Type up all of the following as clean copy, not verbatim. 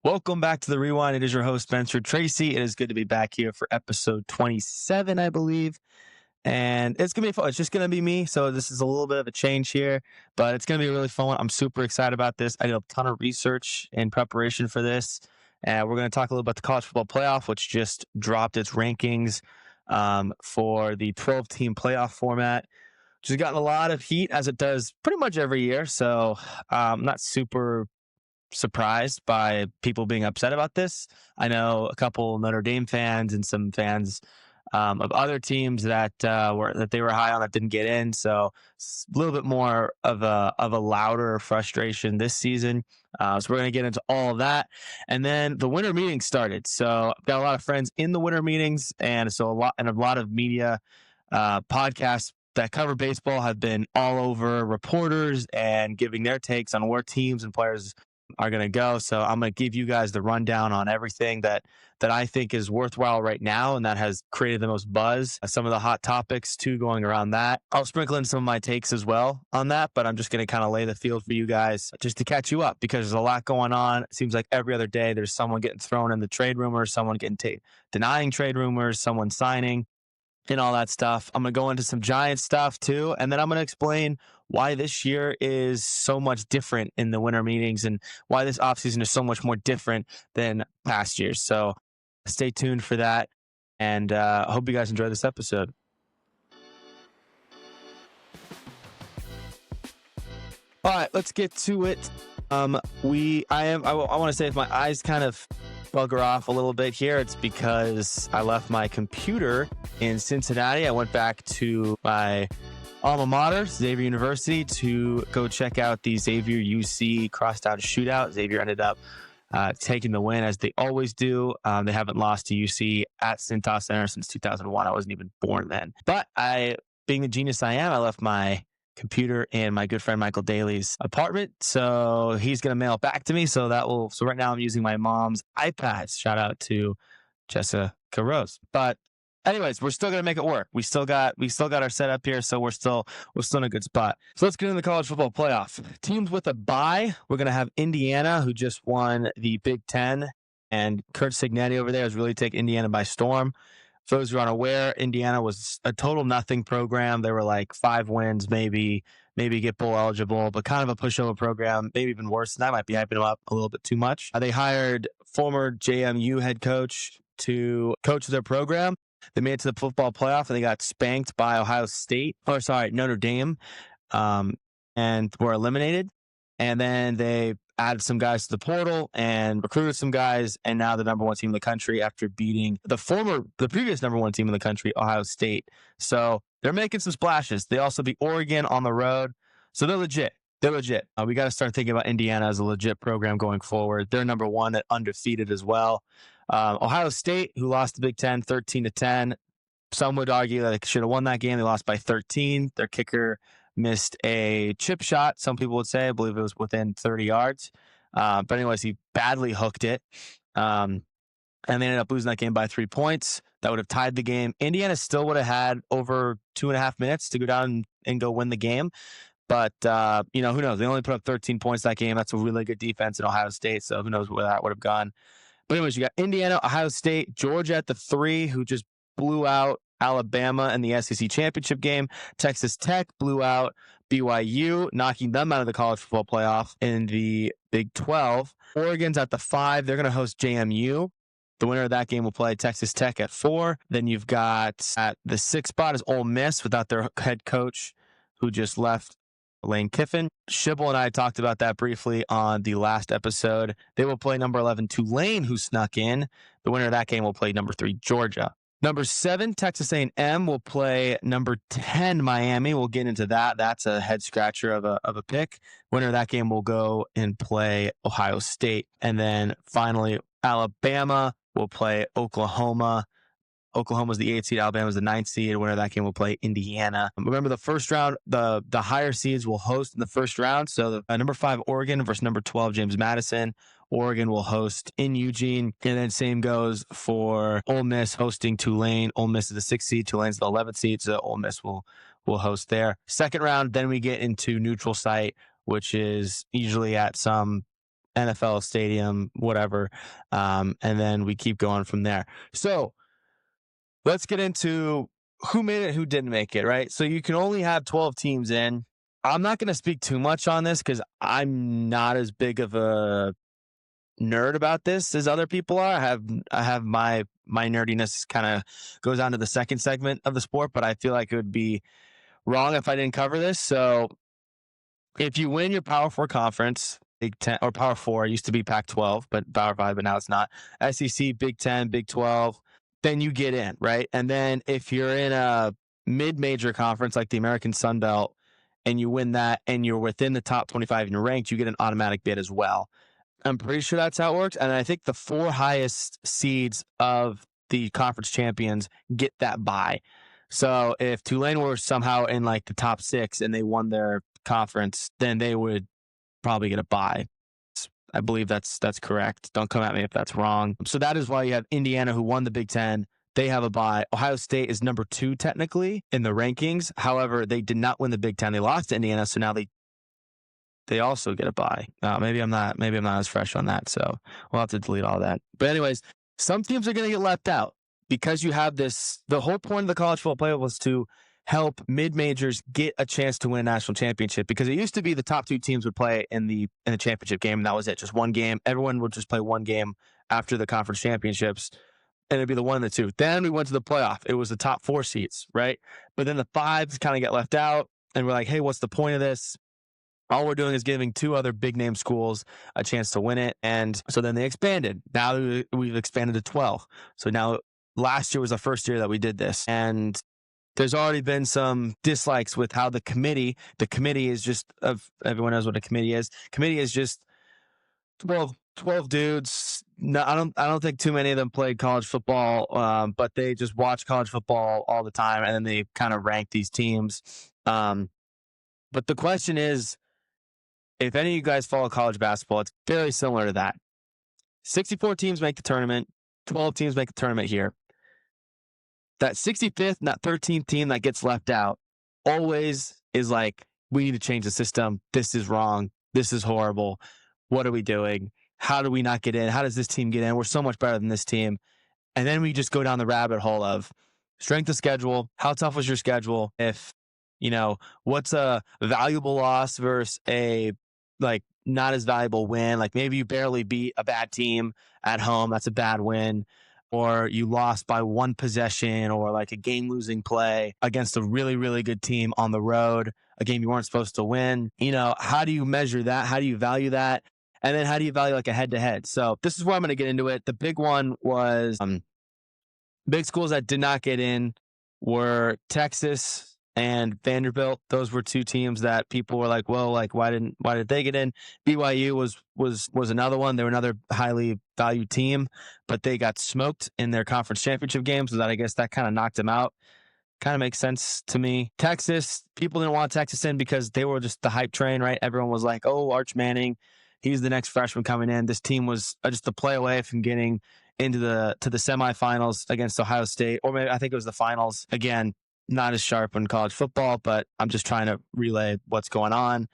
Welcome back to the Rewind. It is your host, Spencer Tracy. It is good to be back here for episode 27, I believe. And it's going to be fun. It's just going to be me. So this is a little bit of a change here, but it's going to be a really fun one. I'm super excited about this. I did a ton of research in preparation for this. And we're going to talk a little about the college football playoff, which just dropped its rankings for the 12-team playoff format, which has gotten a lot of heat, as it does pretty much every year. So I'm not super surprised by people being upset about this. I know a couple Notre Dame fans and some fans of other teams that they were high on that didn't get in. So it's a little bit more of a louder frustration this season. So we're going to get into all of that, and then the winter meetings started. So I've got a lot of friends in the winter meetings, and so a lot of media podcasts that cover baseball have been all over reporters and giving their takes on where teams and players are going to go. So I'm going to give you guys the rundown on everything that I think is worthwhile right now and that has created the most buzz. Some of the hot topics too going around that. I'll sprinkle in some of my takes as well on that, but I'm just going to kind of lay the field for you guys just to catch you up because there's a lot going on. It seems like every other day there's someone getting thrown in the trade rumors, someone getting denying trade rumors, someone signing, and all that stuff. I'm going to go into some Giants stuff too, and then I'm going to explain why this year is so much different in the winter meetings and why this offseason is so much more different than past years. So stay tuned for that, and I hope you guys enjoy this episode. All right, let's get to it. I want to say if my eyes kind of bugger off a little bit here, it's because I left my computer in Cincinnati. I went back to my alma mater, Xavier University, to go check out the Xavier UC crosstown shootout. Xavier ended up taking the win, as they always do. They haven't lost to UC at Cintas Center since 2001. I wasn't even born then. But being the genius I am, I left my computer in my good friend Michael Daly's apartment, so he's gonna mail it back to me. So right now I'm using my mom's iPad. Shout out to Jessica Rose. But anyways, we're still gonna make it work. We still got our setup here, so we're still in a good spot. So let's get into the college football playoff. Teams with a bye. We're gonna have Indiana, who just won the Big Ten, and Kurt Cignetti over there has really taken Indiana by storm. For those who are unaware, Indiana was a total nothing program. They were like 5 wins, maybe get bowl eligible, but kind of a pushover program, maybe even worse than that. Might be hyping them up a little bit too much. They hired former JMU head coach to coach their program. They made it to the football playoff, and they got spanked by Notre Dame, and were eliminated. And then they added some guys to the portal and recruited some guys, and now the number one team in the country after beating the previous number one team in the country, Ohio State. So they're making some splashes. They also beat Oregon on the road. So they're legit. We got to start thinking about Indiana as a legit program going forward. They're number one at undefeated as well. Ohio State, who lost the Big Ten 13-10. Some would argue that they should have won that game. They lost by 13. Their kicker missed a chip shot, some people would say. I believe it was within 30 yards. But anyways, he badly hooked it. And they ended up losing that game by 3 points. That would have tied the game. Indiana still would have had over 2.5 minutes to go down and go win the game. But, who knows? They only put up 13 points that game. That's a really good defense in Ohio State. So who knows where that would have gone. But anyways, you got Indiana, Ohio State, Georgia at the 3, who just blew out Alabama in the SEC championship game. Texas Tech blew out BYU, knocking them out of the college football playoff in the Big 12. Oregon's at the 5. They're going to host JMU. The winner of that game will play Texas Tech at 4. Then you've got at the 6th spot is Ole Miss without their head coach, who just left, Lane Kiffin. Shibble and I talked about that briefly on the last episode. They will play number 11 Tulane, who snuck in. The winner of that game will play number 3 Georgia. Number 7, Texas A&M will play number 10, Miami. We'll get into that. That's a head scratcher of a pick. Winner of that game will go and play Ohio State. And then finally, Alabama will play Oklahoma. Oklahoma's the 8th seed. Alabama's the 9th seed. Winner of that game will play Indiana. Remember, the first round, the higher seeds will host in the first round. So number 5, Oregon versus number 12, James Madison. Oregon will host in Eugene. And then same goes for Ole Miss hosting Tulane. Ole Miss is the 6th seed. Tulane's the 11th seed. So Ole Miss will host there. Second round, then we get into neutral site, which is usually at some NFL stadium, whatever. And then we keep going from there. So let's get into who made it, who didn't make it, right? So you can only have 12 teams in. I'm not going to speak too much on this because I'm not as big of a nerd about this as other people are. I have my nerdiness kind of goes on to the second segment of the sport, but I feel like it would be wrong if I didn't cover this. So if you win your Power 4 conference, Big 10 or Power 4, it used to be Pac-12, but Power 5, but now it's not. SEC, Big 10, Big 12, then you get in, right? And then if you're in a mid-major conference like the American Sun Belt and you win that and you're within the top 25 and you're ranked, you get an automatic bid as well. I'm pretty sure that's how it works. And I think the 4 highest seeds of the conference champions get that bye. So if Tulane were somehow in like the top 6 and they won their conference, then they would probably get a bye. I believe that's correct. Don't come at me if that's wrong. So that is why you have Indiana, who won the Big Ten. They have a bye. Ohio State is number 2 technically in the rankings. However, they did not win the Big Ten. They lost to Indiana, so now they also get a bye. Maybe I'm not as fresh on that, so we'll have to delete all that. But anyways, some teams are going to get left out because you have this. The whole point of the college football playoff was to help mid-majors get a chance to win a national championship, because it used to be the top 2 teams would play in the championship game, and that was it, just one game. Everyone would just play one game after the conference championships, and it'd be the 1 and the 2. Then we went to the playoff. It was the top 4 seeds, right? But then the 5s kind of get left out, and we're like, hey, what's the point of this? All we're doing is giving 2 other big-name schools a chance to win it, and so then they expanded. Now we've expanded to 12. So now last year was the first year that we did this, and there's already been some dislikes with how the committee is just, everyone knows what a committee is. Committee is just 12 dudes. No, I don't think too many of them played college football, but they just watch college football all the time, and then they kind of rank these teams. But the question is, if any of you guys follow college basketball, it's very similar to that. 64 teams make the tournament. 12 teams make the tournament here. That 65th, that 13th team that gets left out always is like, we need to change the system. This is wrong. This is horrible. What are we doing? How do we not get in? How does this team get in? We're so much better than this team. And then we just go down the rabbit hole of strength of schedule. How tough was your schedule? If, what's a valuable loss versus a not as valuable win? Like maybe you barely beat a bad team at home. That's a bad win. Or you lost by 1 possession, or like a game-losing play against a really, really good team on the road, a game you weren't supposed to win. How do you measure that? How do you value that? And then how do you value like a head-to-head? So this is where I'm going to get into it. The big one was big schools that did not get in were Texas and Vanderbilt. Those were 2 teams that people were like, well, like why did they get in? BYU was another one. They were another highly valued team, but they got smoked in their conference championship game, so that I guess that kind of knocked them out. Kind of makes sense to me. Texas, people didn't want Texas in because they were just the hype train, right? Everyone was like, oh, Arch Manning, he's the next freshman coming in. This team was just a play away from getting into the semifinals against Ohio State, or maybe I think it was the finals. Again, not as sharp in college football, but I'm just trying to relay what's going on.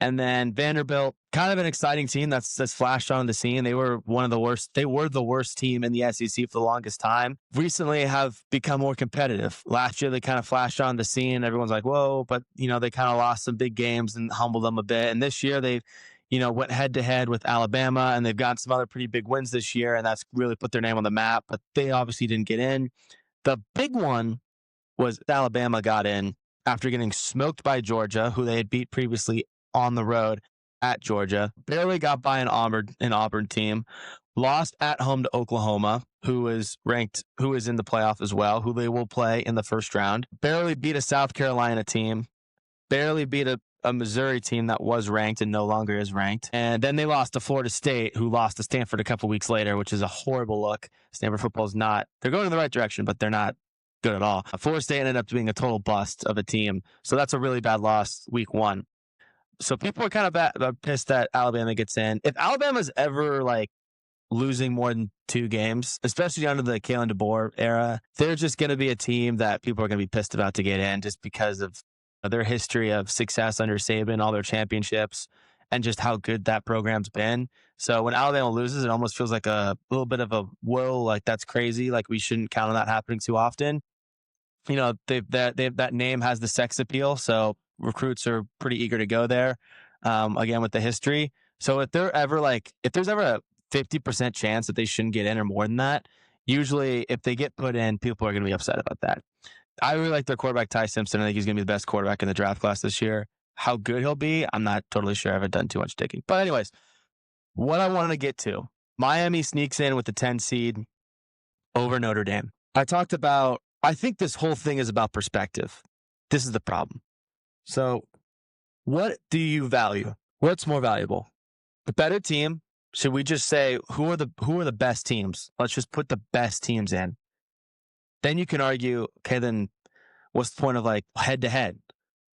And then Vanderbilt, kind of an exciting team that's flashed on the scene. They were one of the worst. They were the worst team in the SEC for the longest time. Recently have become more competitive. Last year, they kind of flashed on the scene. Everyone's like, whoa, but they kind of lost some big games and humbled them a bit. And this year they, went head to head with Alabama, and they've got some other pretty big wins this year. And that's really put their name on the map, but they obviously didn't get in. The big one was Alabama got in after getting smoked by Georgia, who they had beat previously on the road at Georgia. Barely got by an Auburn team. Lost at home to Oklahoma, who is ranked, who is in the playoff as well, who they will play in the first round. Barely beat a South Carolina team. Barely beat a Missouri team that was ranked and no longer is ranked. And then they lost to Florida State, who lost to Stanford a couple weeks later, which is a horrible look. Stanford football is not, they're going in the right direction, but they're not good at all. Florida State ended up being a total bust of a team. So that's a really bad loss week 1. So people are kind of pissed that Alabama gets in. If Alabama's ever losing more than 2 games, especially under the Kalen DeBoer era, they're just going to be a team that people are going to be pissed about to get in, just because of their history of success under Saban, all their championships, and just how good that program's been. So when Alabama loses, it almost feels like a little bit of a whoa, like that's crazy. Like we shouldn't count on that happening too often. That name has the sex appeal, so recruits are pretty eager to go there. Again, with the history. So if there's ever a 50% chance that they shouldn't get in or more than that, usually if they get put in, people are going to be upset about that. I really like their quarterback, Ty Simpson. I think he's going to be the best quarterback in the draft class this year. How good he'll be, I'm not totally sure. I haven't done too much digging. But anyways, what I wanted to get to, Miami sneaks in with the 10 seed over Notre Dame. I think this whole thing is about perspective. This is the problem. So what do you value? What's more valuable? The better team? Should we just say, who are the best teams? Let's just put the best teams in. Then you can argue, okay, then what's the point of like head to head?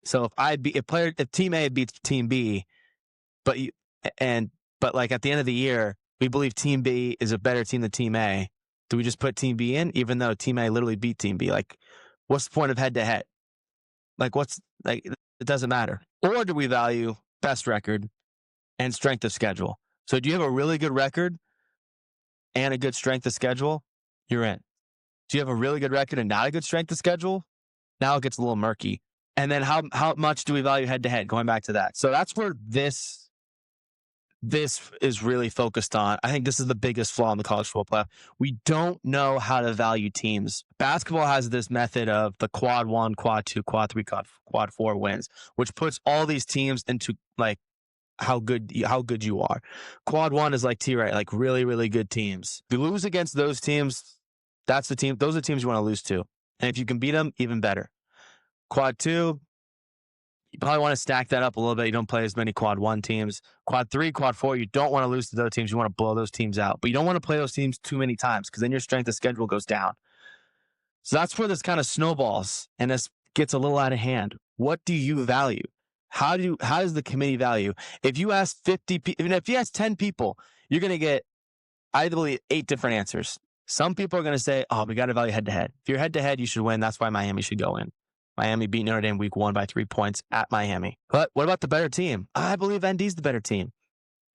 So if team A beats team B, but like at the end of the year, we believe team B is a better team than team A, do we just put team B in, even though team A literally beat team B? Like, what's the point of head to head? Like, it doesn't matter. Or do we value best record and strength of schedule? So do you have a really good record and a good strength of schedule? You're in. Do you have a really good record and not a good strength of schedule? Now it gets a little murky. And then how much do we value head to head? Going back to that. So that's where this is really focused on. I think this is the biggest flaw in the college football playoff. We don't know how to value teams. Basketball has this method of the quad 1, quad 2, quad 3, quad 4 wins, which puts all these teams into like how good you are. Quad 1 is like T-right, like really, really good teams. If you lose against those teams, those are the teams you want to lose to. And if you can beat them, even better. Quad 2, you probably want to stack that up a little bit. You don't play as many quad 1 teams. Quad 3, quad 4, you don't want to lose to those teams. You want to blow those teams out. But you don't want to play those teams too many times because then your strength of schedule goes down. So that's where this kind of snowballs and this gets a little out of hand. What do you value? How does the committee value? If you ask 50 people, even if you ask 10 people, you're going to get, I believe, 8 different answers. Some people are going to say, oh, we got to value head to head. If you're head to head, you should win. That's why Miami should go in. Miami beat Notre Dame week 1 by 3 points at Miami. But what about the better team? I believe ND's the better team.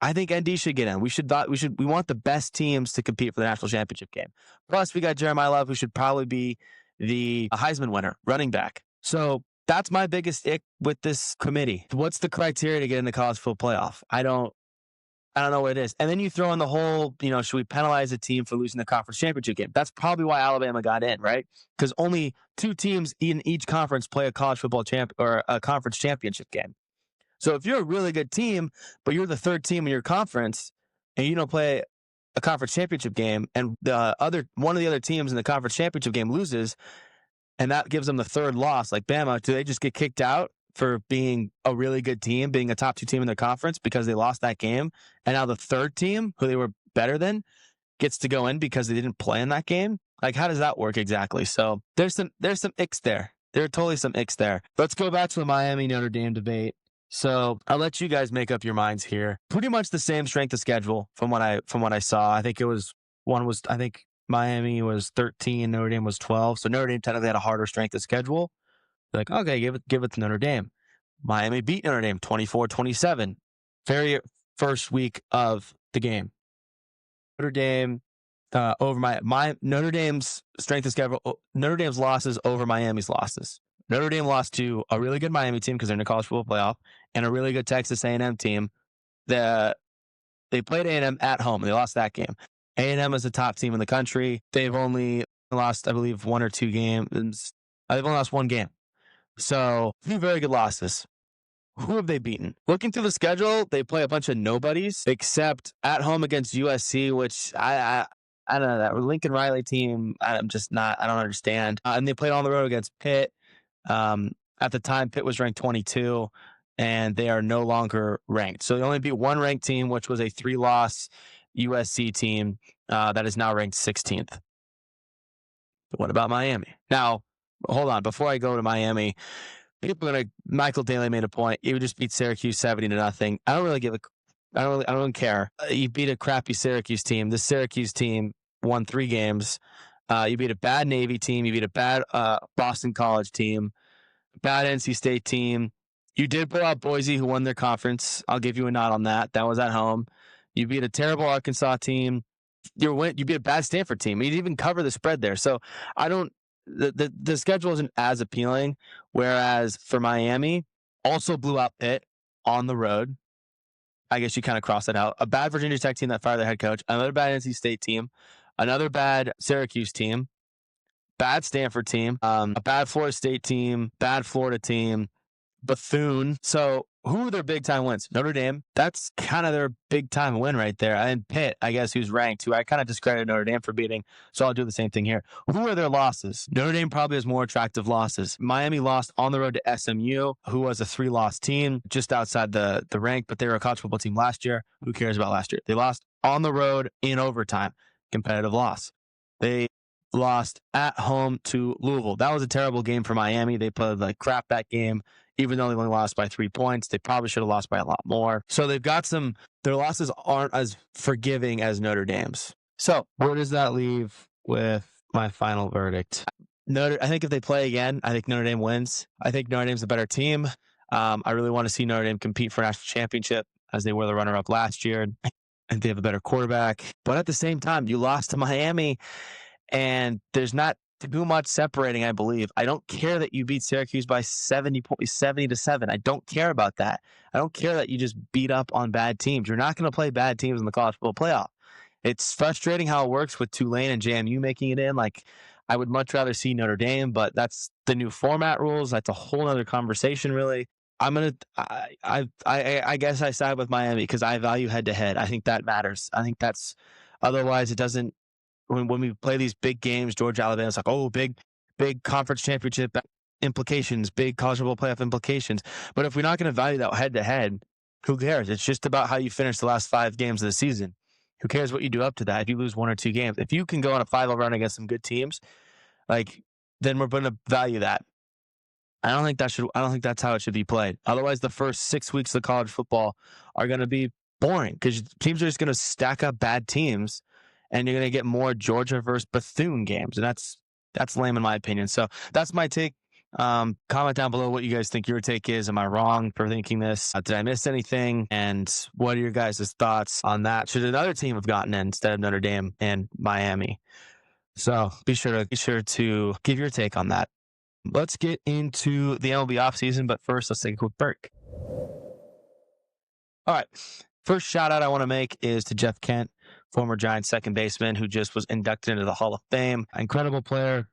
I think ND should get in. We want the best teams to compete for the national championship game. Plus, we got Jeremiah Love, who should probably be the Heisman winner, running back. So that's my biggest ick with this committee. What's the criteria to get in the college football playoff? I don't know what it is. And then you throw in the whole, should we penalize a team for losing the conference championship game? That's probably why Alabama got in, right? Because only 2 teams in each conference play a college football or a conference championship game. So if you're a really good team, but you're the 3rd team in your conference and you don't play a conference championship game and one of the other teams in the conference championship game loses and that gives them the 3rd loss, like Bama, do they just get kicked out for being a really good team, being a top 2 team in their conference because they lost that game? And now the 3rd team, who they were better than, gets to go in because they didn't play in that game? Like, how does that work exactly? So there's some icks there. There are totally some icks there. Let's go back to the Miami Notre Dame debate. So I'll let you guys make up your minds here. Pretty much the same strength of schedule from what I saw. I think Miami was 13, Notre Dame was 12. So Notre Dame technically had a harder strength of schedule. Like, okay, give it to Notre Dame. Miami beat Notre Dame 24-27. Very first week of the game. Notre Dame over Notre Dame's strength of schedule. Notre Dame's losses over Miami's losses. Notre Dame lost to a really good Miami team because they're in the college football playoff, and a really good Texas A&M team. They played A&M at home. And they lost that game. A&M is the top team in the country. They've only lost, I believe, 1 or 2 games. They've only lost 1 game. So 2 very good losses. Who have they beaten? Looking through the schedule, they play a bunch of nobodies except at home against USC, which I don't know, that Lincoln Riley team, I don't understand. And they played on the road against Pitt. At the time, Pitt was ranked 22, and they are no longer ranked. So they only beat 1 ranked team, which was a 3-loss USC team that is now ranked 16th. But what about Miami? Now, hold on. Before I go to Miami, Michael Daly made a point. You would just beat Syracuse 70-0. I don't really care. You beat a crappy Syracuse team. This Syracuse team won 3 games. You beat a bad Navy team. You beat a bad Boston College team, bad NC State team. You did pull out Boise, who won their conference. I'll give you a nod on that. That was at home. You beat a terrible Arkansas team. You beat a bad Stanford team. You didn't even cover the spread there. So I don't. The schedule isn't as appealing. Whereas for Miami, also blew out Pitt on the road. I guess you kind of cross that out. A bad Virginia Tech team that fired their head coach. Another bad NC State team. Another bad Syracuse team. Bad Stanford team. A bad Florida State team. Bad Florida team. Bethune. So who are their big time wins? Notre Dame. That's kind of their big time win right there. And Pitt, I guess, who's ranked, who I kind of discredited Notre Dame for beating. So I'll do the same thing here. Who are their losses? Notre Dame probably has more attractive losses. Miami lost on the road to SMU, who was a 3-loss team just outside the rank, but they were a college football team last year. Who cares about last year? They lost on the road in overtime. Competitive loss. They lost at home to Louisville. That was a terrible game for Miami. They played like crap that game. Even though they only lost by 3 points, they probably should have lost by a lot more. So they've got their losses aren't as forgiving as Notre Dame's. So where does that leave with my final verdict? I think if they play again, I think Notre Dame wins. I think Notre Dame's a better team. I really want to see Notre Dame compete for a national championship as they were the runner-up last year. And they have a better quarterback. But at the same time, you lost to Miami, and there's not too much separating, I believe. I don't care that you beat Syracuse by 70-7. I don't care about that. I don't care that you just beat up on bad teams. You're not going to play bad teams in the college football playoff. It's frustrating how it works with Tulane and JMU making it in. Like, I would much rather see Notre Dame, but that's the new format rules. That's a whole other conversation, really. I guess I side with Miami because I value head to head. I think that matters. I think that's otherwise it doesn't. When we play these big games, Georgia, Alabama, it's like, oh, big conference championship implications, big college football playoff implications. But if we're not going to value that head to head, who cares? It's just about how you finish the last 5 games of the season. Who cares what you do up to that? If you lose 1 or 2 games, if you can go on a 5-0 run against some good teams, then we're going to value that. I don't think that's how it should be played. Otherwise, the first 6 weeks of college football are going to be boring because teams are just going to stack up bad teams. And you're going to get more Georgia versus Bethune games. And that's lame in my opinion. So that's my take. Comment down below what you guys think your take is. Am I wrong for thinking this? Did I miss anything? And what are your guys' thoughts on that? Should another team have gotten in instead of Notre Dame and Miami? So be sure to give your take on that. Let's get into the MLB offseason. But first, let's take a quick break. All right. First shout out I want to make is to Jeff Kent, former Giants second baseman who just was inducted into the Hall of Fame. Incredible player.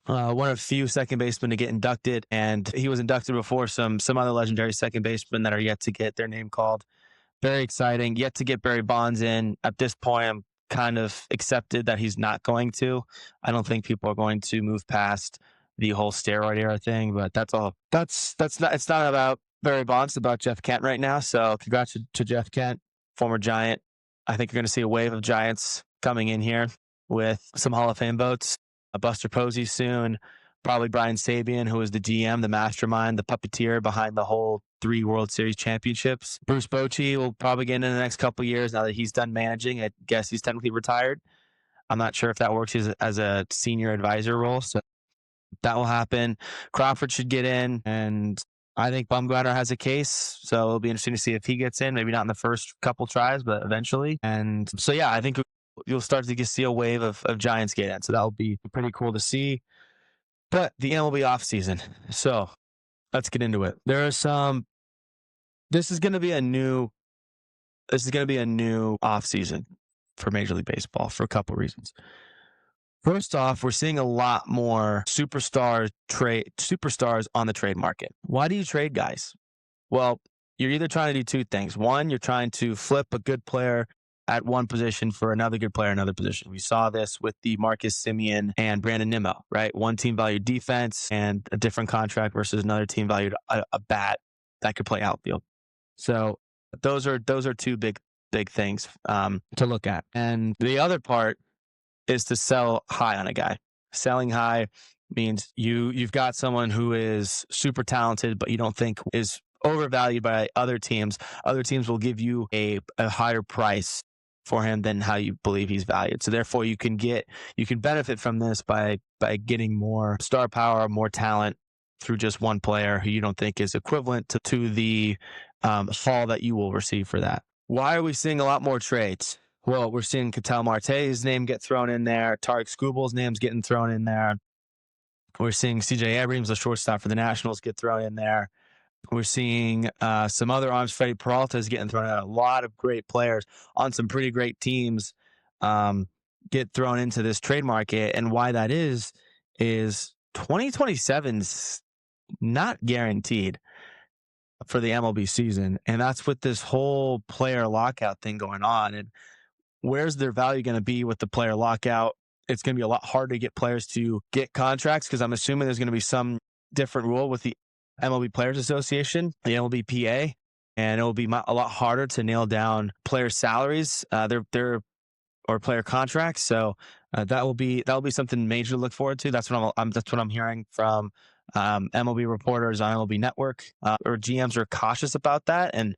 One of few second basemen to get inducted, and he was inducted before some other legendary second basemen that are yet to get their name called. Very exciting. Yet to get Barry Bonds in. At this point, I'm kind of accepted that he's not going to. I don't think people are going to move past the whole steroid era thing, but that's all. It's not about Barry Bonds, it's about Jeff Kent right now. So congrats to Jeff Kent, former Giant. I think you're going to see a wave of Giants coming in here with some Hall of Fame votes. Buster Posey soon. Probably Brian Sabian, who is the GM, the mastermind, the puppeteer behind the whole 3 World Series championships. Bruce Bochy will probably get in the next couple of years now that he's done managing. I guess he's technically retired. I'm not sure if that works as a senior advisor role. So that will happen. Crawford should get in, and I think Bumgarner has a case, so it'll be interesting to see if he gets in. Maybe not in the first couple tries, but eventually. And so, yeah, I think you'll start to see a wave of Giants get in. So that'll be pretty cool to see. But the MLB offseason. So let's get into it. This is going to be a new offseason for Major League Baseball for a couple reasons. First off, we're seeing a lot more superstars on the trade market. Why do you trade guys? Well, you're either trying to do 2 things. One, you're trying to flip a good player at one position for another good player in another position. We saw this with the Marcus Semien and Brandon Nimmo, right? One team valued defense and a different contract versus another team valued a bat that could play outfield. So those are 2 big things to look at. And the other part is to sell high on a guy. Selling high means you've got someone who is super talented, but you don't think is overvalued by other teams. Other teams will give you a higher price for him than how you believe he's valued. So therefore you can benefit from this by getting more star power, more talent through just one player who you don't think is equivalent to the haul that you will receive for that. Why are we seeing a lot more trades? Well, we're seeing Ketel Marte's name get thrown in there. Tariq Skubal's name's getting thrown in there. We're seeing CJ Abrams, the shortstop for the Nationals, get thrown in there. We're seeing some other arms. Freddie Peralta is getting thrown out. A lot of great players on some pretty great teams get thrown into this trade market. And why that is 2027's not guaranteed for the MLB season. And that's with this whole player lockout thing going on. And where's their value going to be with the player lockout? It's going to be a lot harder to get players to get contracts because I'm assuming there's going to be some different rule with the MLB Players Association, the MLBPA, and it will be a lot harder to nail down player salaries, or player contracts. So that will be something major to look forward to. That's what I'm hearing from MLB reporters on MLB Network. Or GMs are cautious about that, and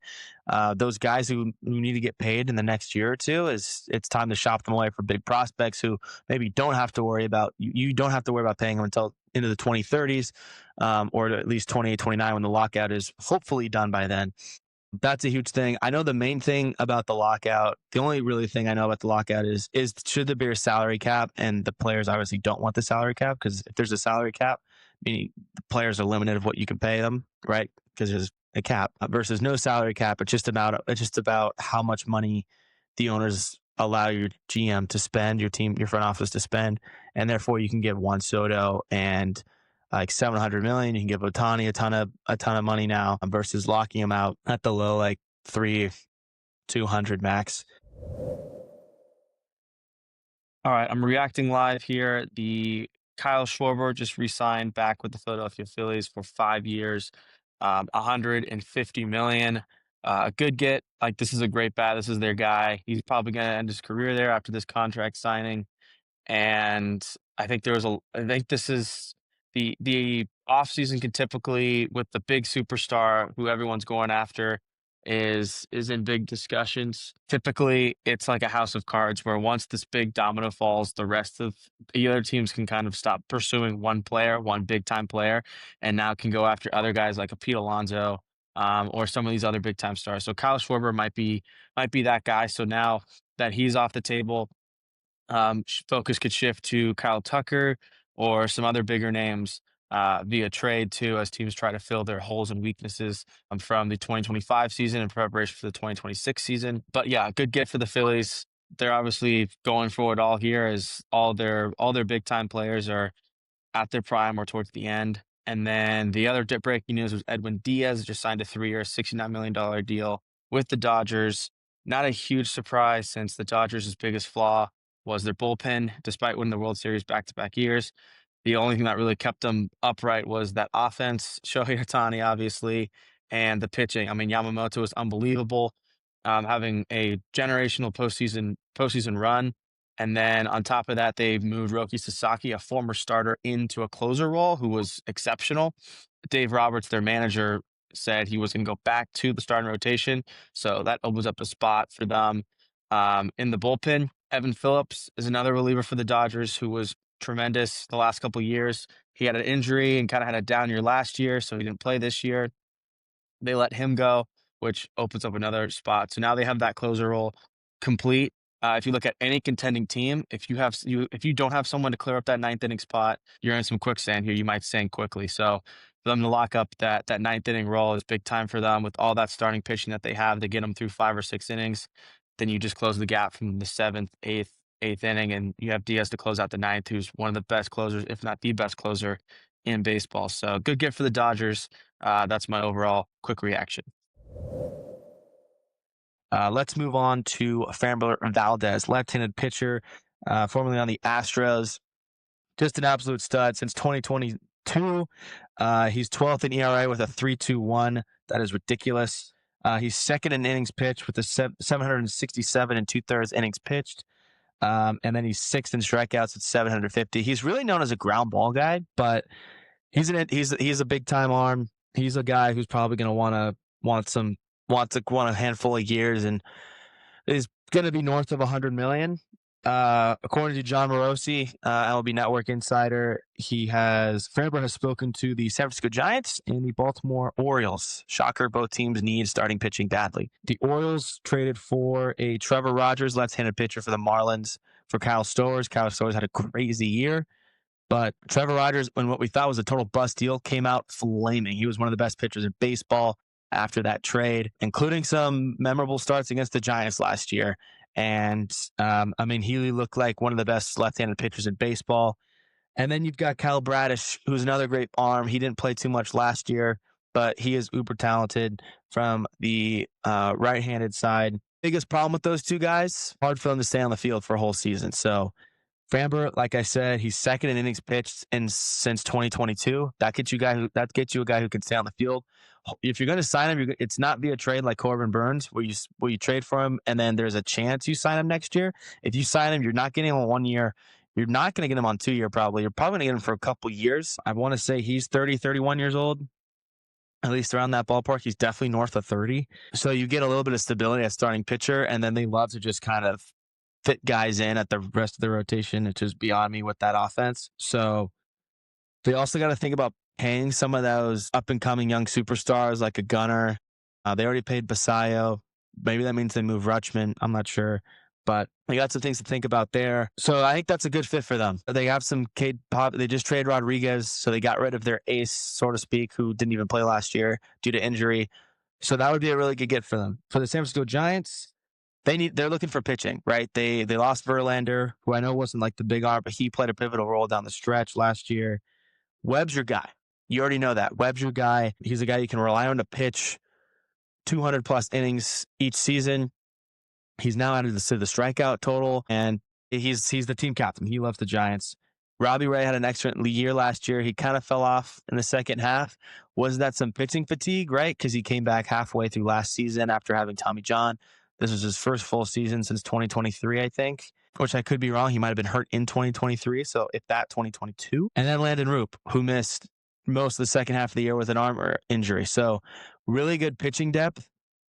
those guys who need to get paid in the next year or two, it's time to shop them away for big prospects who maybe don't have to worry about you don't have to worry about paying them until into the 2030s, or at least 28, 29 when the lockout is hopefully done by then. That's a huge thing. I know the main thing about the lockout, the only really thing I know about the lockout is should there be a salary cap? And the players obviously don't want the salary cap, because if there's a salary cap, meaning the players are limited of what you can pay them, right? Because there's a cap versus no salary cap. It's just about how much money the owners allow your GM to spend, your team, your front office to spend, and therefore you can give Juan Soto and like $700 million. You can give Ohtani a ton of money now versus locking him out at the low, like 200 max. All right, I'm reacting live here. The Kyle Schwarber just re-signed back with the Philadelphia Phillies for 5 years, $150 million. A good get. Like, this is a great bat. This is their guy. He's probably going to end his career there after this contract signing. And I think this is the offseason can typically, with the big superstar who everyone's going after, is in big discussions. Typically, it's like a house of cards where once this big domino falls, the rest of the other teams can kind of stop pursuing one player, one big time player, and now can go after other guys like a Pete Alonso, or some of these other big time stars. So Kyle Schwarber might be that guy. So now that he's off the table, focus could shift to Kyle Tucker or some other bigger names via trade too, as teams try to fill their holes and weaknesses from the 2025 season in preparation for the 2026 season. But yeah, good get for the Phillies. They're obviously going for it all here, as all their big time players are at their prime or towards the end. And then the other breaking news was Edwin Diaz just signed a 3-year, $69 million deal with the Dodgers. Not a huge surprise, since the Dodgers' biggest flaw was their bullpen, despite winning the World Series back-to-back years. The only thing that really kept them upright was that offense, Shohei Ohtani, obviously, and the pitching. I mean, Yamamoto was unbelievable, having a generational postseason run. And then on top of that, they've moved Roki Sasaki, a former starter, into a closer role who was exceptional. Dave Roberts, their manager, said he was going to go back to the starting rotation. So that opens up a spot for them in the bullpen. Evan Phillips is another reliever for the Dodgers who was tremendous the last couple of years. He had an injury and kind of had a down year last year, so he didn't play this year. They let him go, which opens up another spot. So now they have that closer role complete. If you look at any contending team, if you don't have someone to clear up that ninth inning spot, you're in some quicksand here. You might sink quickly. So for them to lock up that ninth inning role is big time for them, with all that starting pitching that they have to get them through 5 or 6 innings. Then you just close the gap from the 7th, 8th inning, and you have Diaz to close out the 9th, who's one of the best closers, if not the best closer in baseball. So good get for the Dodgers. That's my overall quick reaction. Let's move on to Framber Valdez, left-handed pitcher, formerly on the Astros. Just an absolute stud since 2022. He's 12th in ERA with a 3.21. That is ridiculous. He's second in innings pitched with a 767 and 2/3 innings pitched. And then he's 6th in strikeouts at 750. He's really known as a ground ball guy, but he's a big time arm. He's a guy who's probably going to want a handful of years, and is going to be north of 100 million. According to John Morosi, MLB Network insider, Framber has spoken to the San Francisco Giants and the Baltimore Orioles. Shocker, both teams need starting pitching badly. The Orioles traded for a Trevor Rogers left-handed pitcher for the Marlins for Kyle Stowers. Kyle Stowers had a crazy year, but Trevor Rogers, when what we thought was a total bust deal, came out flaming. He was one of the best pitchers in baseball after that trade, including some memorable starts against the Giants last year. And he looked like one of the best left-handed pitchers in baseball. And then you've got Kyle Bradish, who's another great arm. He didn't play too much last year, but he is uber talented from the right-handed side. Biggest problem with those two guys, hard for them to stay on the field for a whole season. So Framber, like I said, he's second in innings pitched since 2022. That gets you a guy who can stay on the field. If you're going to sign him, it's not via trade like Corbin Burns, where you trade for him and then there's a chance you sign him next year. If you sign him, you're not getting him on 1 year. You're not going to get him on 2 year probably. You're probably going to get him for a couple years. I want to say he's 30, 31 years old, at least around that ballpark. He's definitely north of 30. So you get a little bit of stability as starting pitcher, and then they love to just kind of fit guys in at the rest of the rotation. It's just beyond me with that offense. So they also got to think about paying some of those up-and-coming young superstars like a Gunnar. They already paid Basayo. Maybe that means they move Rutschman. I'm not sure. But they got some things to think about there. So I think that's a good fit for them. They have some Cade Pop. They just traded Rodriguez, so they got rid of their ace, so to speak, who didn't even play last year due to injury. So that would be a really good get for them. For the San Francisco Giants, they're looking for pitching, right? They lost Verlander, who I know wasn't like the big arm, but he played a pivotal role down the stretch last year. Webb's your guy. You already know that. Webb's your guy. He's a guy you can rely on to pitch 200 plus innings each season. He's now added to the strikeout total, and he's the team captain. He loves the Giants. Robbie Ray had an excellent year last year. He kind of fell off in the second half. Was that some pitching fatigue, right? Because he came back halfway through last season after having Tommy John. This was his first full season since 2023, I think, which I could be wrong. He might have been hurt in 2023. So if that, 2022. And then Landon Roop, who missed most of the second half of the year with an arm injury. So really good pitching depth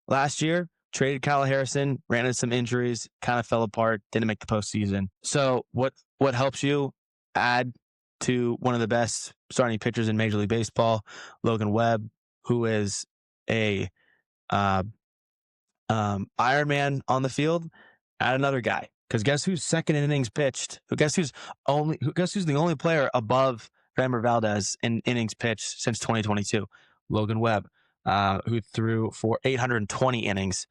last year. Traded Kyle Harrison, ran into some injuries, kind of fell apart, didn't make the postseason. So what helps you add to one of the best starting pitchers in Major League Baseball, Logan Webb, who is a Iron Man on the field? Add another guy. Because guess who's second in innings pitched? Guess who's the only player above Framber Valdez in innings pitched since 2022? Logan Webb, who threw for 820 innings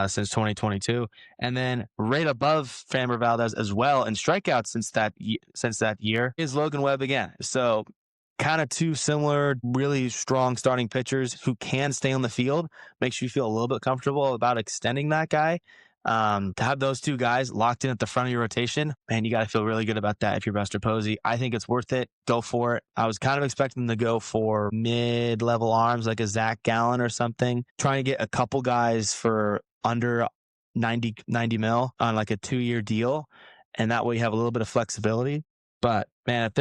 since 2022, and then right above Framber Valdez as well in strikeouts since that year is Logan Webb again. So kind of two similar, really strong starting pitchers who can stay on the field. Makes you feel a little bit comfortable about extending that guy. To have those two guys locked in at the front of your rotation, man, you got to feel really good about that if you're Buster Posey. I think it's worth it. Go for it. I was kind of expecting them to go for mid-level arms like a Zach Gallen or something, trying to get a couple guys for under 90 mil on like a 2-year deal. And that way you have a little bit of flexibility. But man,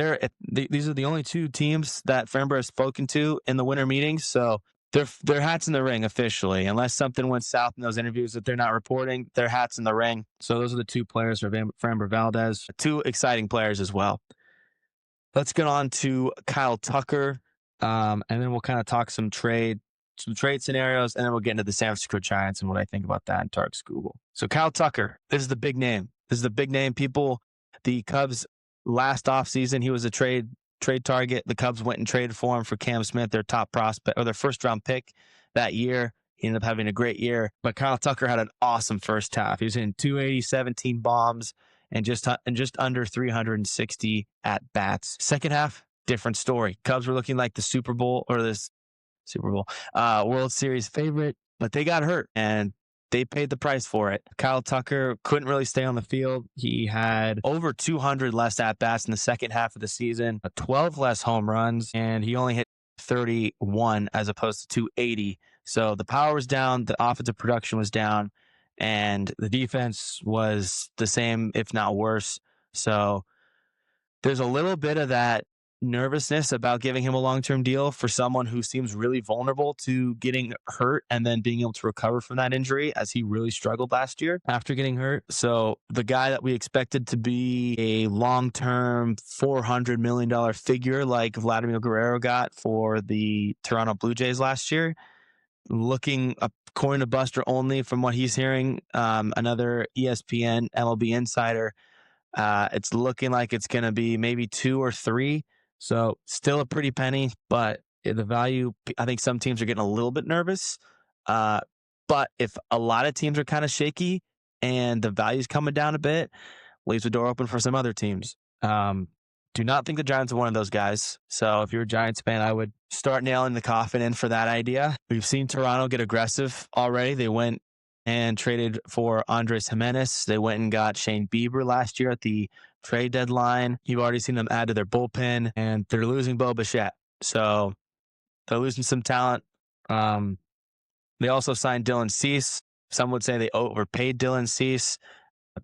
these are the only two teams that Framber has spoken to in the winter meetings. So their hats in the ring officially, unless something went south in those interviews that they're not reporting, their hats in the ring. So those are the two players for Framber Valdez, two exciting players as well. Let's get on to Kyle Tucker. And then we'll kind of talk some trade scenarios, and then we'll get into the San Francisco Giants and what I think about that in Tark's Google. So Kyle Tucker, this is the big name. People, the Cubs last offseason, he was a trade target. The Cubs went and traded for him for Cam Smith, their top prospect or their first round pick that year. He ended up having a great year, but Kyle Tucker had an awesome first half. He was in 280, 17 bombs, and just under 360 at bats. Second half, different story. Cubs were looking like the World Series favorite, but they got hurt and they paid the price for it. Kyle Tucker couldn't really stay on the field. He had over 200 less at-bats in the second half of the season, 12 less home runs, and he only hit 31 as opposed to 280. So the power was down, the offensive production was down, and the defense was the same, if not worse. So there's a little bit of that nervousness about giving him a long-term deal for someone who seems really vulnerable to getting hurt and then being able to recover from that injury, as he really struggled last year after getting hurt. So the guy that we expected to be a long-term $400 million figure like Vladimir Guerrero got for the Toronto Blue Jays last year, looking, according to Buster Olney, from what he's hearing, another ESPN MLB insider, it's looking like it's going to be maybe 2 or 3. So still a pretty penny, but the value, I think some teams are getting a little bit nervous. But if a lot of teams are kind of shaky and the value's coming down a bit, leaves the door open for some other teams. Do not think the Giants are one of those guys. So if you're a Giants fan, I would start nailing the coffin in for that idea. We've seen Toronto get aggressive already. They went and traded for Andres Jimenez. They went and got Shane Bieber last year at the trade deadline. You've already seen them add to their bullpen, and they're losing Bo Bichette. So they're losing some talent. They also signed Dylan Cease. Some would say they overpaid Dylan Cease.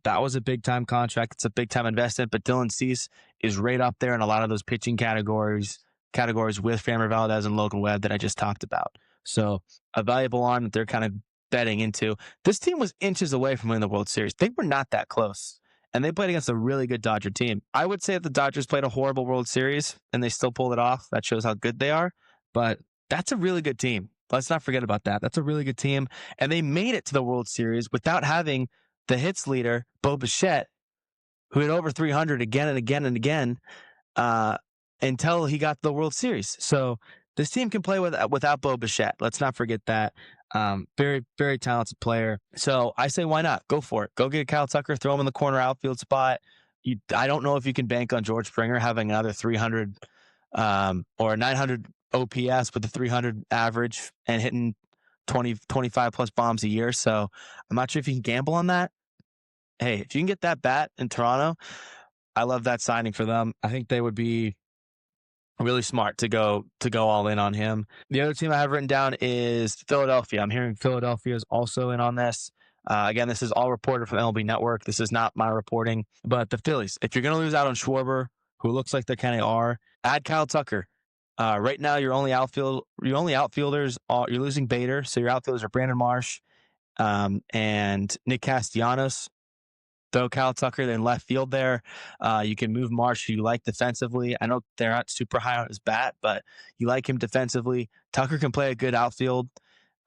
That was a big-time contract. It's a big-time investment, but Dylan Cease is right up there in a lot of those pitching categories with Framber Valdez and Logan Webb that I just talked about. So a valuable arm that they're kind of betting into. This team was inches away from winning the World Series. They were not that close, and they played against a really good Dodger team. I would say that the Dodgers played a horrible World Series, and they still pulled it off. That shows how good they are, but that's a really good team. Let's not forget about that. That's a really good team, and they made it to the World Series without having the hits leader, Bo Bichette, who hit over 300 again and again and again until he got the World Series. So this team can play without Bo Bichette. Let's not forget that. Very, very talented player. So I say, why not? Go for it. Go get Kyle Tucker, throw him in the corner outfield spot. I don't know if you can bank on George Springer having another 300 or 900 OPS with a 300 average and hitting 25 plus bombs a year. So I'm not sure if you can gamble on that. Hey, if you can get that bat in Toronto, I love that signing for them. I think they would be really smart to go all in on him. The other team I have written down is Philadelphia. I'm hearing Philadelphia is also in on this. Again, this is all reported from MLB Network. This is not my reporting. But the Phillies, if you're going to lose out on Schwarber, who looks like they kind of are, add Kyle Tucker. Right now, your only outfielders are, you're losing Bader, so your outfielders are Brandon Marsh and Nick Castellanos. Throw Kyle Tucker in left field there. You can move Marsh, who you like defensively. I know they're not super high on his bat, but you like him defensively. Tucker can play a good outfield.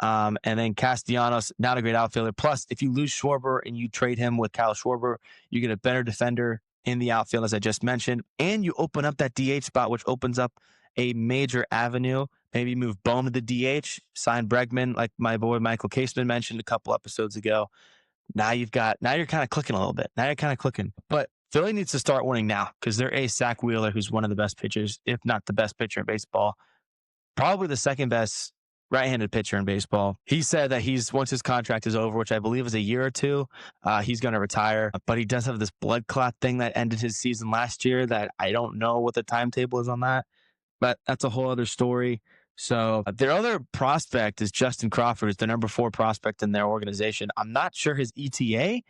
And then Castellanos, not a great outfielder. Plus, if you lose Schwarber and you trade him with Kyle Schwarber, you get a better defender in the outfield, as I just mentioned. And you open up that DH spot, which opens up a major avenue. Maybe move Bohm to the DH, sign Bregman, like my boy Michael Caseman mentioned a couple episodes ago. Now you're kind of clicking a little bit. But Philly needs to start winning now because their ace, Zach Wheeler, who's one of the best pitchers, if not the best pitcher in baseball, probably the second best right-handed pitcher in baseball. He said that once his contract is over, which I believe is a year or two, he's going to retire. But he does have this blood clot thing that ended his season last year that I don't know what the timetable is on that. But that's a whole other story. So their other prospect is Justin Crawford, who's the number 4 prospect in their organization. I'm not sure his ETA,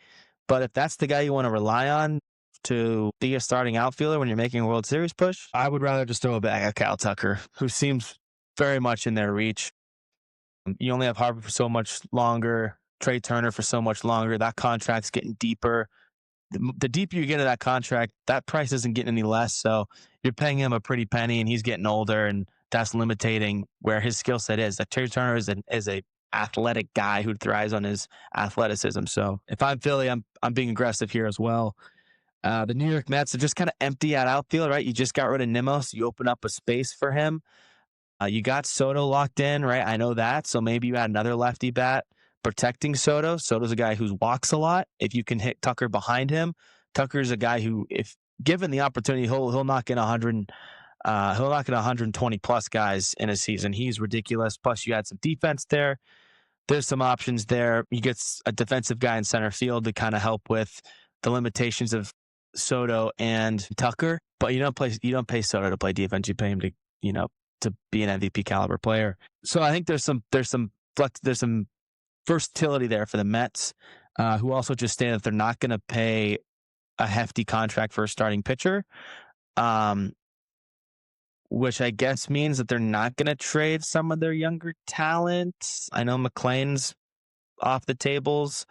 but if that's the guy you want to rely on to be a starting outfielder when you're making a World Series push, I would rather just throw it back at Kyle Tucker, who seems very much in their reach. You only have Harper for so much longer, Trey Turner for so much longer. That contract's getting deeper. The deeper you get into that contract, that price isn't getting any less. So you're paying him a pretty penny, and he's getting older, and that's limiting where his skill set is. Like Trey Turner is a athletic guy who thrives on his athleticism. So if I'm Philly, I'm being aggressive here as well. The New York Mets are just kind of empty at outfield, right? You just got rid of Nimmo, so you open up a space for him. You got Soto locked in, right? I know that. So maybe you add another lefty bat protecting Soto. Soto's a guy who walks a lot. If you can hit Tucker behind him, Tucker's a guy who, if given the opportunity, he'll knock in 100. He'll knock in 120 plus guys in a season. He's ridiculous. Plus, you add some defense there. There's some options there. You get a defensive guy in center field to kind of help with the limitations of Soto and Tucker. But you don't pay Soto to play defense. You pay him to be an MVP caliber player. So I think there's some versatility there for the Mets, who also just stated that they're not going to pay a hefty contract for a starting pitcher. which I guess means that they're not going to trade some of their younger talent. I know McLean's off the tables,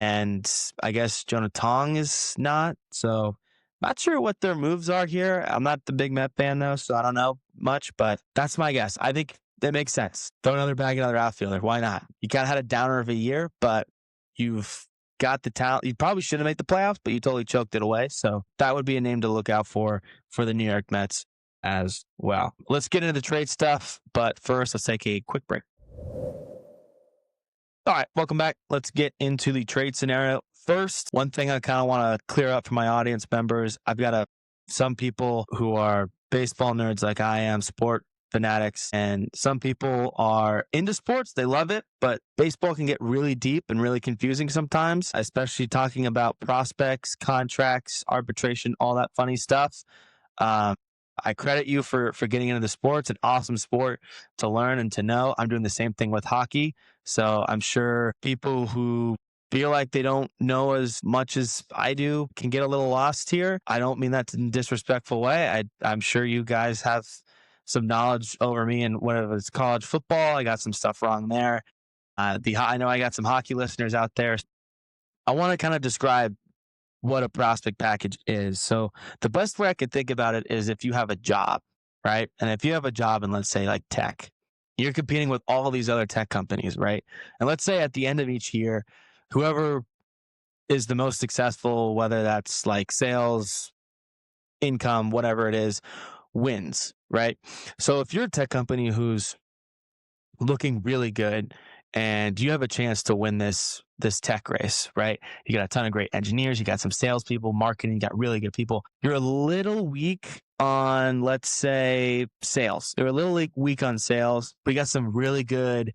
and I guess Jonah Tong is not. So not sure what their moves are here. I'm not the big Met fan though, so I don't know much, but that's my guess. I think that makes sense. Throw another bag, another outfielder. Why not? You kind of had a downer of a year, but you've got the talent. You probably should have made the playoffs, but you totally choked it away. So that would be a name to look out for the New York Mets as well. Let's get into the trade stuff, but first let's take a quick break. All right, welcome back. Let's get into the trade scenario. First, one thing I kind of want to clear up for my audience members. I've got some people who are baseball nerds like I am, sport fanatics, and some people are into sports. They love it, but baseball can get really deep and really confusing sometimes, especially talking about prospects, contracts, arbitration, all that funny stuff. I credit you for getting into the sport. It's an awesome sport to learn and to know. I'm doing the same thing with hockey. So I'm sure people who feel like they don't know as much as I do can get a little lost here. I don't mean that in a disrespectful way. I'm sure you guys have some knowledge over me and whatever it's college football. I got some stuff wrong there. I know I got some hockey listeners out there. I want to kind of describe what a prospect package is. So the best way I could think about it is if you have a job, right? And if you have a job in, let's say, like tech, you're competing with all these other tech companies, right? And let's say at the end of each year, whoever is the most successful, whether that's like sales, income, whatever it is, wins, right? So if you're a tech company who's looking really good and you have a chance to win this tech race, right? You got a ton of great engineers, you got some salespeople, marketing, you got really good people. You're a little weak on, let's say, sales. You're a little weak on sales, but you got some really good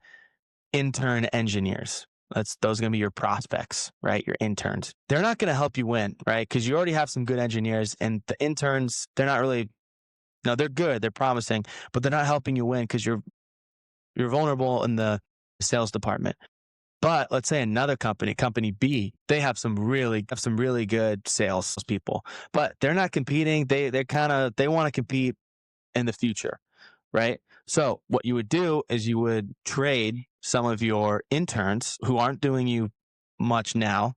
intern engineers. Those are going to be your prospects, right? Your interns. They're not going to help you win, right? Because you already have some good engineers, and the interns, they're not really, no, they're good, they're promising, but they're not helping you win because you're vulnerable in the sales department. But let's say another company B, they have some really good sales people, but they're not competing. They want to compete in the future, right? So what you would do is you would trade some of your interns who aren't doing you much now,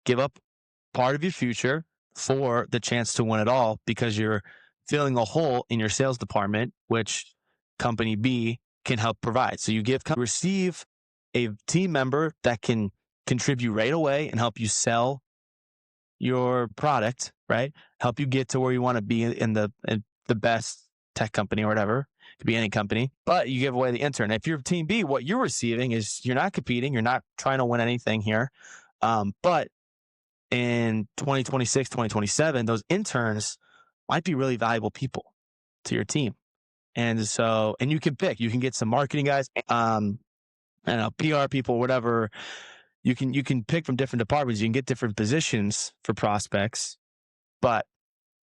give up part of your future for the chance to win it all because you're filling a hole in your sales department, which company B can help provide. So you receive a team member that can contribute right away and help you sell your product, right? Help you get to where you want to be in the best tech company or whatever. It could be any company, but you give away the intern. If you're team B, what you're receiving is you're not competing. You're not trying to win anything here. But in 2026, 2027, those interns might be really valuable people to your team. And you can pick, you can get some marketing guys, I don't know, PR people, whatever. You can pick from different departments. You can get different positions for prospects, but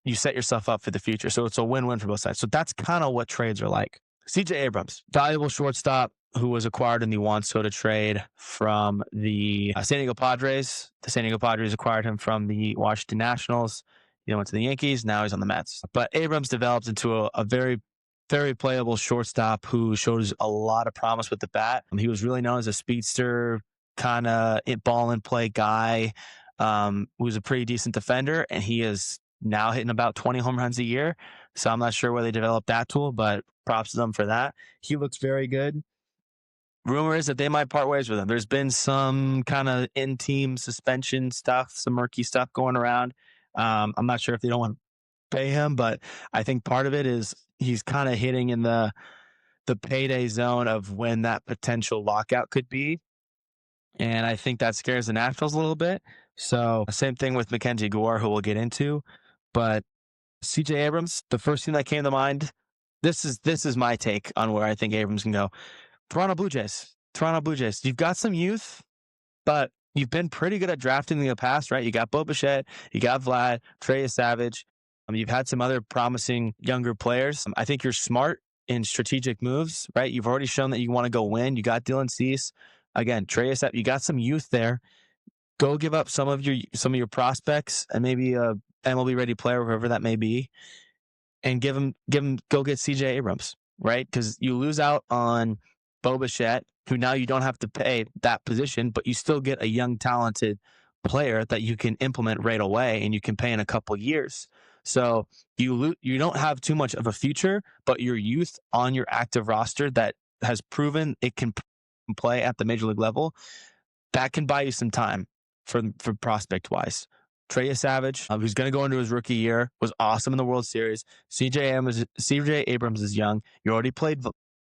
you set yourself up for the future. So it's a win-win for both sides. So that's kind of what trades are like. CJ Abrams, valuable shortstop who was acquired in the Juan Soto trade from the San Diego Padres. The San Diego Padres acquired him from the Washington Nationals. He went to the Yankees. Now he's on the Mets. But Abrams developed into a very, very playable shortstop who shows a lot of promise with the bat. He was really known as a speedster, kind of ball and play guy, who was a pretty decent defender, and he is now hitting about 20 home runs a year. So I'm not sure where they developed that tool, but props to them for that. He looks very good. Rumor is that they might part ways with him. There's been some kind of in-team suspension stuff, some murky stuff going around. I'm not sure if they don't want to pay him, but I think part of it is he's kind of hitting in the payday zone of when that potential lockout could be. And I think that scares the Nationals a little bit. So same thing with Mackenzie Gore, who we'll get into. But CJ Abrams, the first thing that came to mind, this is my take on where I think Abrams can go. Toronto Blue Jays. You've got some youth, but you've been pretty good at drafting in the past, right? You got Bo Bichette, you got Vlad, Trey Savage. You've had some other promising younger players. I think you're smart in strategic moves, right? You've already shown that you want to go win. You got Dylan Cease. Again, Trey Savage, you got some youth there. Go give up some of your prospects and maybe a MLB ready player, whoever that may be. and go get CJ Abrams, right? Because you lose out on Bo Bichette, who now you don't have to pay that position, but you still get a young, talented player that you can implement right away and you can pay in a couple years. So you don't have too much of a future, but your youth on your active roster that has proven it can play at the major league level, that can buy you some time for prospect wise. Trey Savage, who's going to go into his rookie year, was awesome in the World Series. CJ Abrams is young. You already played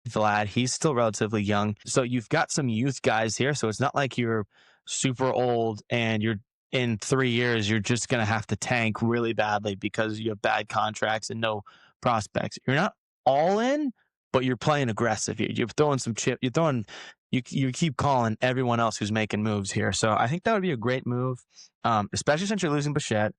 Vlad. He's still relatively young. So you've got some youth guys here. So it's not like you're super old and you're in 3 years, you're just going to have to tank really badly because you have bad contracts and no prospects. You're not all in, but you're playing aggressive. You're throwing some chip. You keep calling everyone else who's making moves here. So I think that would be a great move, especially since you're losing Bichette.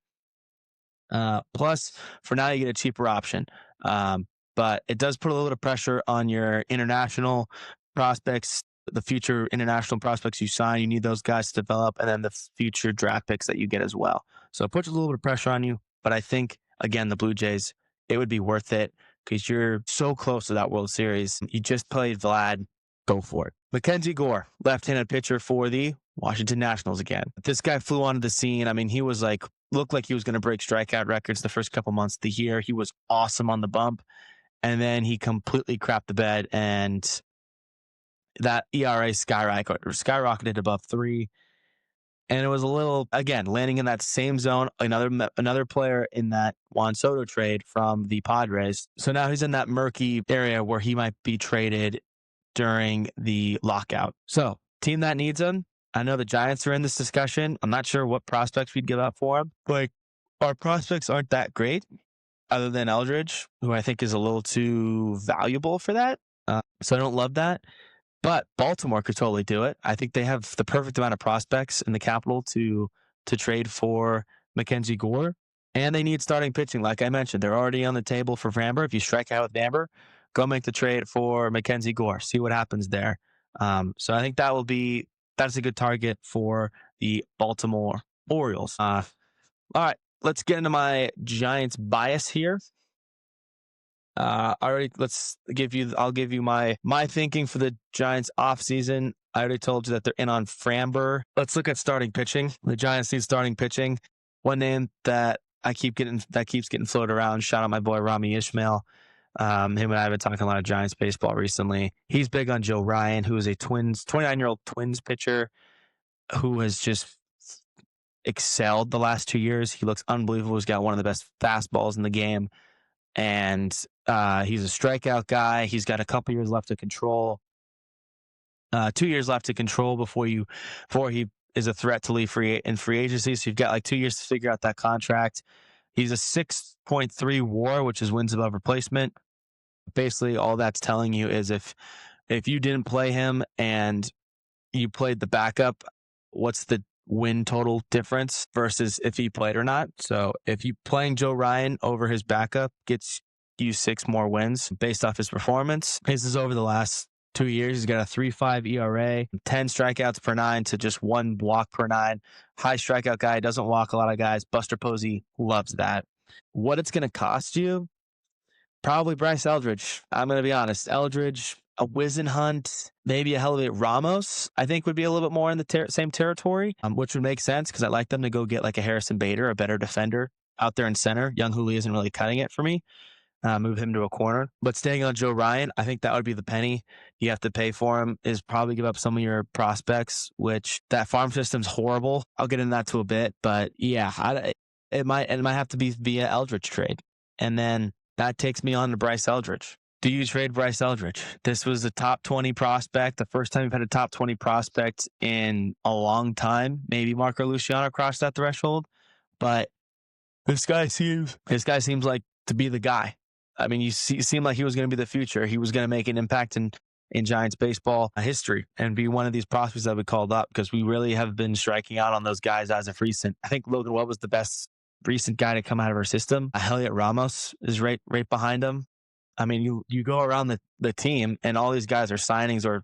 Plus, for now, you get a cheaper option. But it does put a little bit of pressure on your international prospects, the future international prospects you sign. You need those guys to develop, and then the future draft picks that you get as well. So it puts a little bit of pressure on you. But I think, again, the Blue Jays, it would be worth it because you're so close to that World Series. You just played Vlad. Go for it. Mackenzie Gore, left-handed pitcher for the Washington Nationals again. This guy flew onto the scene. I mean, he was looked like he was going to break strikeout records the first couple months of the year. He was awesome on the bump. And then he completely crapped the bed, and that ERA skyrocketed above 3. And it was a little, again, landing in that same zone, another player in that Juan Soto trade from the Padres. So now he's in that murky area where he might be traded during the lockout. So, team that needs him. I know the Giants are in this discussion. I'm not sure what prospects we'd give up for him. Our prospects aren't that great, other than Eldridge, who I think is a little too valuable for that. So I don't love that. But Baltimore could totally do it. I think they have the perfect amount of prospects in the capital to trade for Mackenzie Gore. And they need starting pitching. Like I mentioned, they're already on the table for Framber. If you strike out with Framber, go make the trade for Mackenzie Gore. See what happens there. So I think that's a good target for the Baltimore Orioles. All right, let's get into my Giants bias here. I'll give you my thinking for the Giants offseason. I already told you that they're in on Framber. Let's look at starting pitching. The Giants need starting pitching. One name that keeps getting floated around. Shout out my boy Rami Ishmael. Him and I have been talking a lot of Giants baseball recently. He's big on Joe Ryan, who is a 29-year-old Twins pitcher who has just excelled the last 2 years. He looks unbelievable. He's got one of the best fastballs in the game. And he's a strikeout guy. He's got a couple years left to control. 2 years left to control before he is a threat to leave free agency. So you've got like 2 years to figure out that contract. He's a 6.3 WAR, which is wins above replacement. Basically, all that's telling you is if you didn't play him and you played the backup, what's the win total difference versus if he played or not. So if you playing Joe Ryan over his backup gets you 6 more wins based off his performance. His is over the last 2 years. He's got a 3.5 ERA, 10 strikeouts per 9 to just 1 walk per 9. High strikeout guy, doesn't walk a lot of guys. Buster Posey loves that. What it's going to cost you? Probably Bryce Eldridge. I'm going to be honest. Eldridge, a Wisenhunt, maybe a hell of a Ramos, I think would be a little bit more in the same territory, which would make sense because I like them to go get like a Harrison Bader, a better defender out there in center. Young Hooley isn't really cutting it for me. Move him to a corner. But staying on Joe Ryan, I think that would be the penny you have to pay for him is probably give up some of your prospects, which that farm system's horrible. I'll get into that to a bit. But yeah, it might have to be via Eldridge trade. And then that takes me on to Bryce Eldridge. Do you trade Bryce Eldridge? This was a top 20 prospect. The first time we've had a top 20 prospect in a long time. Maybe Marco Luciano crossed that threshold. But this guy seems like to be the guy. I mean, seemed like he was going to be the future. He was going to make an impact in Giants baseball history and be one of these prospects that we called up because we really have been striking out on those guys as of recent. I think Logan Webb was the best recent guy to come out of our system. Heliot Ramos is right behind him. I mean, you go around the team and all these guys are signings or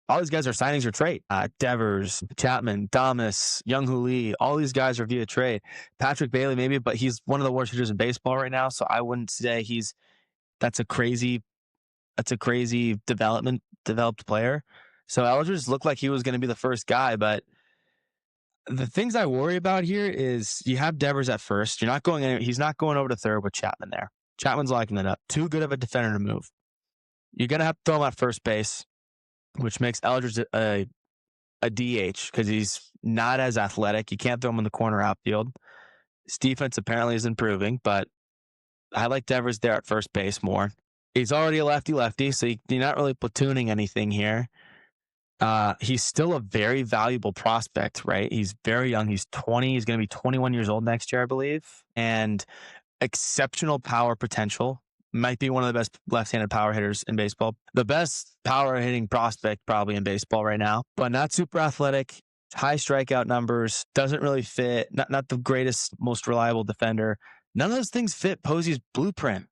all these guys are signings or trade. Devers, Chapman, Damas, Young-Hoo Lee, all these guys are via trade. Patrick Bailey maybe, but he's one of the worst hitters in baseball right now, so I wouldn't say that's a crazy developed player. So Eldridge looked like he was going to be the first guy, but the things I worry about here is you have Devers at first. He's not going over to third with Chapman there. Chapman's locking it up. Too good of a defender to move. You're going to have to throw him at first base, which makes Eldridge a DH because he's not as athletic. You can't throw him in the corner outfield. His defense apparently is improving, but I like Devers there at first base more. He's already a lefty, so you're not really platooning anything here. He's still a very valuable prospect, right? He's very young. He's 20. He's going to be 21 years old next year, I believe. And exceptional power potential. Might be one of the best left-handed power hitters in baseball. The best power hitting prospect probably in baseball right now, but not super athletic. High strikeout numbers. Doesn't really fit. Not the greatest, most reliable defender. None of those things fit Posey's blueprint.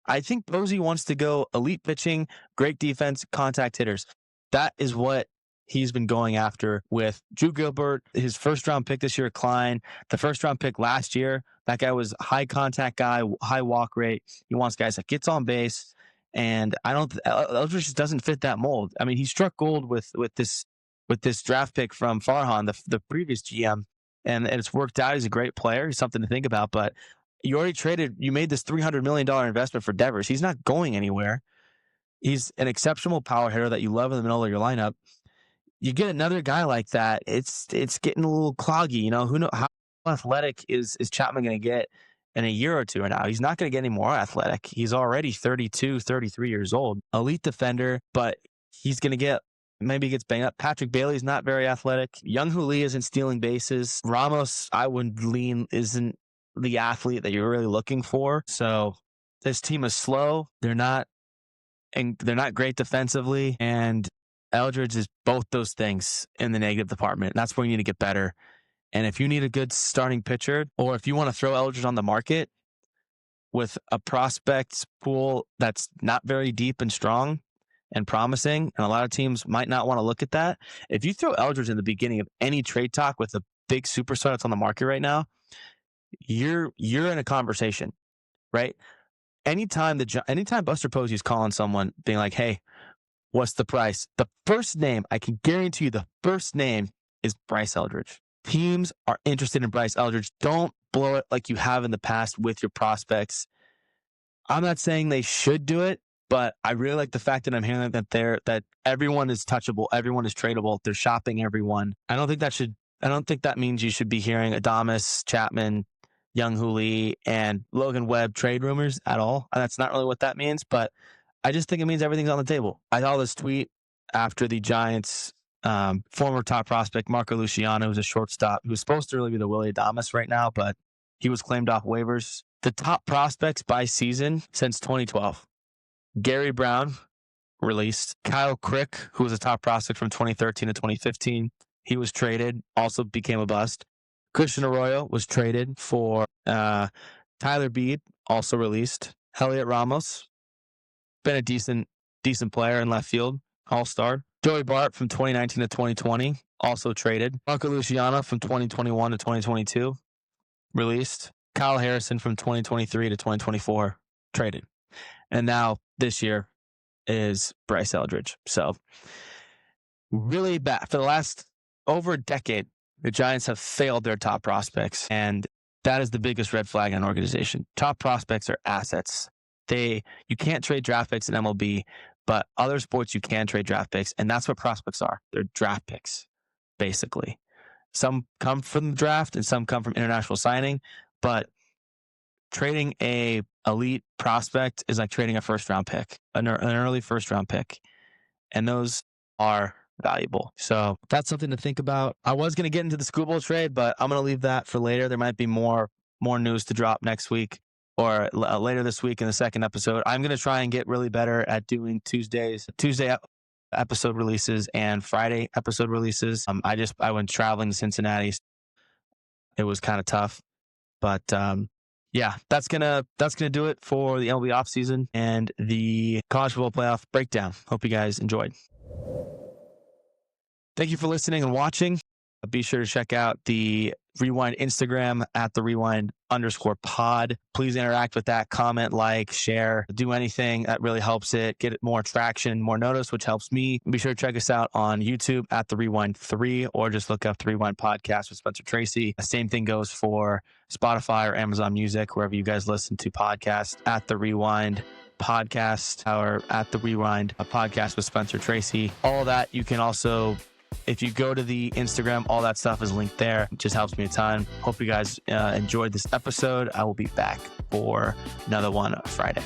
I think Posey wants to go elite pitching, great defense, contact hitters. That is what he's been going after with Drew Gilbert, his first-round pick this year, Klein, the first-round pick last year. That guy was a high contact guy, high walk rate. He wants guys that gets on base, and Eldridge just doesn't fit that mold. I mean, he struck gold with this draft pick from Farhan, the previous GM, and it's worked out. He's a great player. He's something to think about, but you made this $300 million investment for Devers. He's not going anywhere. He's an exceptional power hitter that you love in the middle of your lineup. You get another guy like that, it's getting a little cloggy. Who knows how athletic is Chapman going to get in a year or two or now? He's not going to get any more athletic. He's already 32, 33 years old. Elite defender, but he's going to maybe gets banged up. Patrick Bailey's not very athletic. Young-Hoo Lee isn't stealing bases. Ramos, I would lean, isn't the athlete that you're really looking for. So this team is slow. They're not great defensively, and Eldridge is both those things in the negative department. That's where you need to get better. And if you need a good starting pitcher, or if you want to throw Eldridge on the market with a prospect pool that's not very deep and strong and promising, and a lot of teams might not want to look at that, if you throw Eldridge in the beginning of any trade talk with a big superstar that's on the market right now, you're in a conversation, right? Anytime Buster Posey's calling someone, being like, "Hey, what's the price?" The first name, I can guarantee you, the first name is Bryce Eldridge. Teams are interested in Bryce Eldridge. Don't blow it like you have in the past with your prospects. I'm not saying they should do it, but I really like the fact that I'm hearing that everyone is touchable, everyone is tradable. They're shopping everyone. I don't think that means you should be hearing Adames, Chapman, Young-Hoo Lee, and Logan Webb trade rumors at all. That's not really what that means, but I just think it means everything's on the table. I saw this tweet after the Giants' former top prospect, Marco Luciano, who's a shortstop, who's supposed to really be the Willie Adames right now, but he was claimed off waivers. The top prospects by season since 2012. Gary Brown, released. Kyle Crick, who was a top prospect from 2013 to 2015. He was traded, also became a bust. Christian Arroyo was traded for Tyler Beede, also released. Heliot Ramos, been a decent player in left field, all-star. Joey Bart from 2019 to 2020, also traded. Marco Luciano from 2021 to 2022, released. Kyle Harrison from 2023 to 2024, traded. And now this year is Bryce Eldridge. So really bad. For the last over a decade, the Giants have failed their top prospects, and that is the biggest red flag in an organization. Top prospects are assets. You can't trade draft picks in MLB, but other sports you can trade draft picks, and that's what prospects are. They're draft picks, basically. Some come from the draft and some come from international signing, but trading a elite prospect is like trading a first-round pick, an early first-round pick, and those are valuable. So that's something to think about. I was going to get into the School Bowl trade, but I'm going to leave that for later. There might be more news to drop next week or later this week in the second episode. I'm going to try and get really better at doing Tuesday episode releases and Friday episode releases. I went traveling to Cincinnati. It was kind of tough, but yeah, that's gonna do it for the MLB offseason and the college football playoff breakdown. Hope you guys enjoyed. Thank you for listening and watching. Be sure to check out the Rewind Instagram at the rewind_pod. Please interact with that, comment, like, share, do anything that really helps it get more traction, more notice, which helps me. Be sure to check us out on YouTube at the Rewind 3, or just look up the Rewind Podcast with Spencer Tracy. The same thing goes for Spotify or Amazon Music, wherever you guys listen to podcasts, at the Rewind Podcast or at the Rewind Podcast with Spencer Tracy. All that you can also, if you go to the Instagram, all that stuff is linked there. It just helps me a ton. Hope you guys enjoyed this episode. I will be back for another one Friday.